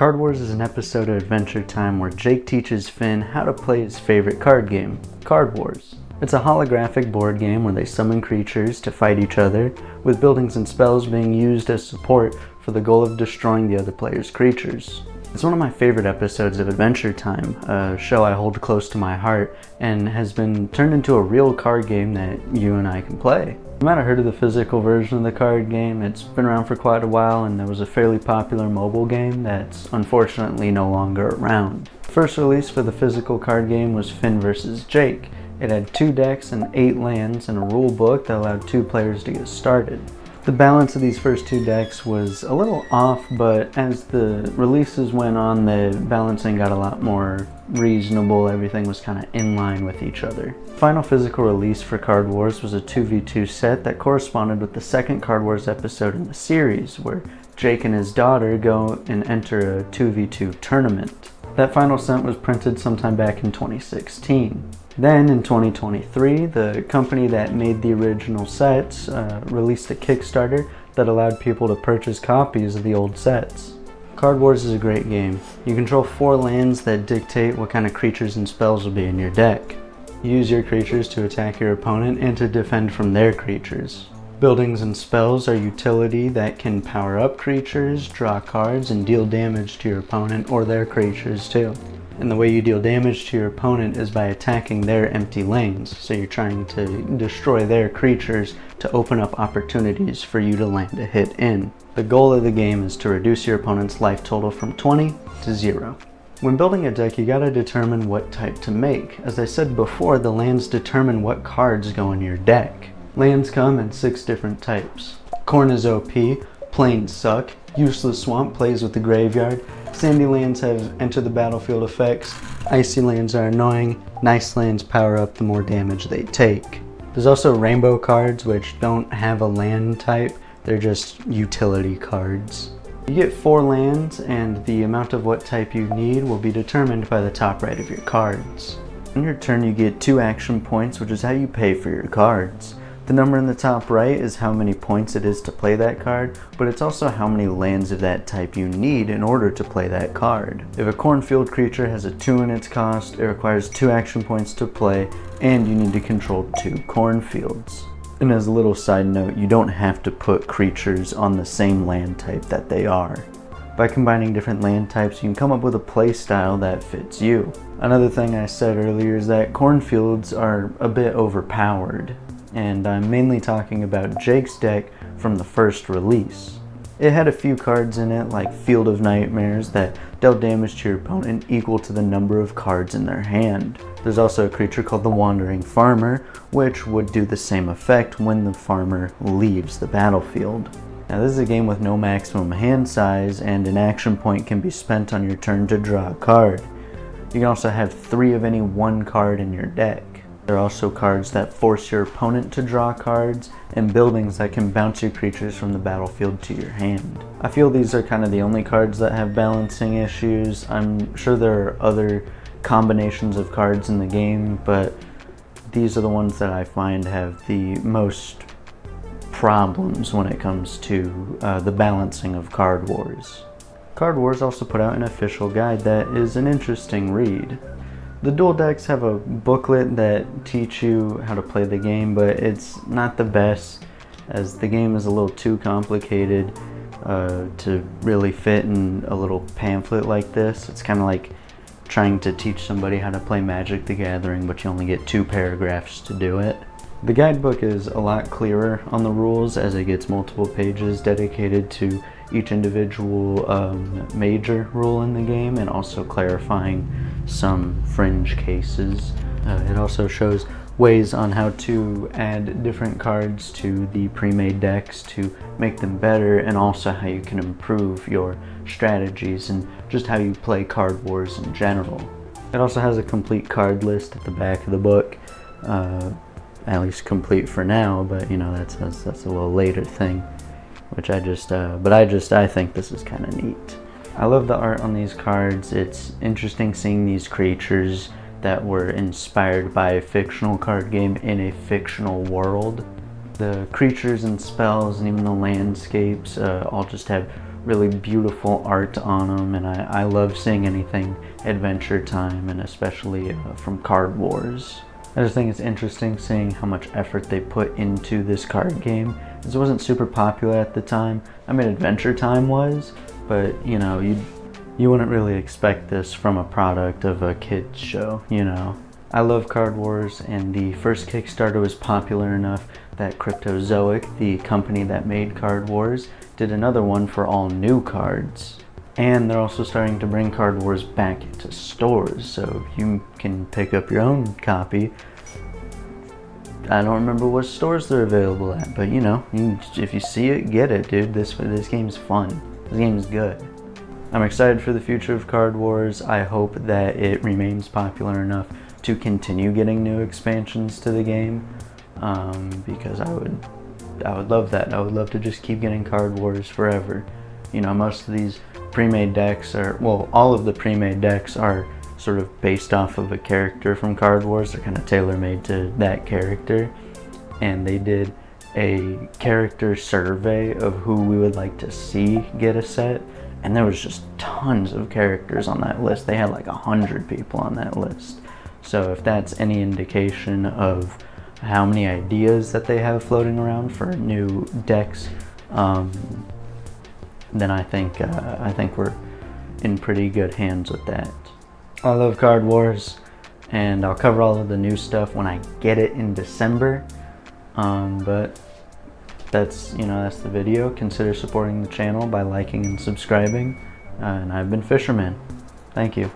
Card Wars is an episode of Adventure Time where Jake teaches Finn how to play his favorite card game, Card Wars. It's a holographic board game where they summon creatures to fight each other, with buildings and spells being used as support for the goal of destroying the other player's creatures. It's one of my favorite episodes of Adventure Time, a show I hold close to my heart, and has been turned into a real card game that you and I can play. You might have heard of the physical version of the card game. It's been around for quite a while, and there was a fairly popular mobile game that's unfortunately no longer around. The first release for the physical card game was Finn vs. Jake. It had 2 decks and 8 lands and a rule book that allowed 2 players to get started. The balance of these first 2 decks was a little off, but as the releases went on, the balancing got a lot more reasonable. Everything was kind of in line with each other. The final physical release for Card Wars was a 2v2 set that corresponded with the second Card Wars episode in the series, where Jake and his daughter go and enter a 2v2 tournament. That final set was printed sometime back in 2016. Then in 2023, the company that made the original sets released a Kickstarter that allowed people to purchase copies of the old sets. Card Wars is a great game. You control 4 lands that dictate what kind of creatures and spells will be in your deck. You use your creatures to attack your opponent and to defend from their creatures. Buildings and spells are utility that can power up creatures, draw cards, and deal damage to your opponent or their creatures too. And the way you deal damage to your opponent is by attacking their empty lanes. So you're trying to destroy their creatures to open up opportunities for you to land a hit in. The goal of the game is to reduce your opponent's life total from 20 to 0. When building a deck, you gotta determine what type to make. As I said before, the lands determine what cards go in your deck. Lands come in 6 different types. Corn is OP, plains suck, useless swamp plays with the graveyard, sandy lands have enter the battlefield effects, icy lands are annoying, nice lands power up the more damage they take. There's also rainbow cards which don't have a land type, they're just utility cards. You get 4 lands and the amount of what type you need will be determined by the top right of your cards. On your turn you get 2 action points, which is how you pay for your cards. The number in the top right is how many points it is to play that card, but it's also how many lands of that type you need in order to play that card. If a cornfield creature has a 2 in its cost, it requires 2 action points to play, and you need to control 2 cornfields. And as a little side note, you don't have to put creatures on the same land type that they are. By combining different land types, you can come up with a play style that fits you. Another thing I said earlier is that cornfields are a bit overpowered. And I'm mainly talking about Jake's deck from the first release. It had a few cards in it like Field of Nightmares that dealt damage to your opponent equal to the number of cards in their hand. There's also a creature called the Wandering Farmer, which would do the same effect when the farmer leaves the battlefield. Now this is a game with no maximum hand size, and an action point can be spent on your turn to draw a card. You can also have 3 of any 1 card in your deck. There are also cards that force your opponent to draw cards, and buildings that can bounce your creatures from the battlefield to your hand. I feel these are kind of the only cards that have balancing issues. I'm sure there are other combinations of cards in the game, but these are the ones that I find have the most problems when it comes to the balancing of Card Wars. Card Wars also put out an official guide that is an interesting read. The dual decks have a booklet that teach you how to play the game, but it's not the best, as the game is a little too complicated to really fit in a little pamphlet like this. It's kind of like trying to teach somebody how to play Magic the Gathering, but you only get 2 paragraphs to do it. The guidebook is a lot clearer on the rules, as it gets multiple pages dedicated to each individual major rule in the game, and also clarifying some fringe cases. It also shows ways on how to add different cards to the pre-made decks to make them better, and also how you can improve your strategies and just how you play Card Wars in general. It also has a complete card list at the back of the book, at least complete for now, but you know, that's a little later thing, which I think this is kind of neat. I love the art on these cards. It's interesting seeing these creatures that were inspired by a fictional card game in a fictional world. The creatures and spells and even the landscapes all just have really beautiful art on them, and I love seeing anything Adventure Time, and especially from Card Wars. I just think it's interesting seeing how much effort they put into this card game. This wasn't super popular at the time. I mean, Adventure Time was, but you know, you wouldn't really expect this from a product of a kids show, you know. I love Card Wars, and the first Kickstarter was popular enough that Cryptozoic, the company that made Card Wars, did another one for all new cards. And they're also starting to bring Card Wars back into stores, so you can pick up your own copy. I don't remember what stores they're available at, but you know, if you see it, get it, dude. This game's fun. This game's good. I'm excited for the future of Card Wars. I hope that it remains popular enough to continue getting new expansions to the game, because I would love that. I would love to just keep getting Card Wars forever. You know, most of these pre-made decks are, well, all of the pre-made decks are sort of based off of a character from Card Wars. They're kind of tailor-made to that character, and they did a character survey of who we would like to see get a set, and there was just tons of characters on that list. They had like 100 people on that list. So if that's any indication of how many ideas that they have floating around for new decks, then I think we're in pretty good hands with that. I love Card Wars, and I'll cover all of the new stuff when I get it in December. But that's the video. Consider supporting the channel by liking and subscribing. And I've been Fisherman. Thank you.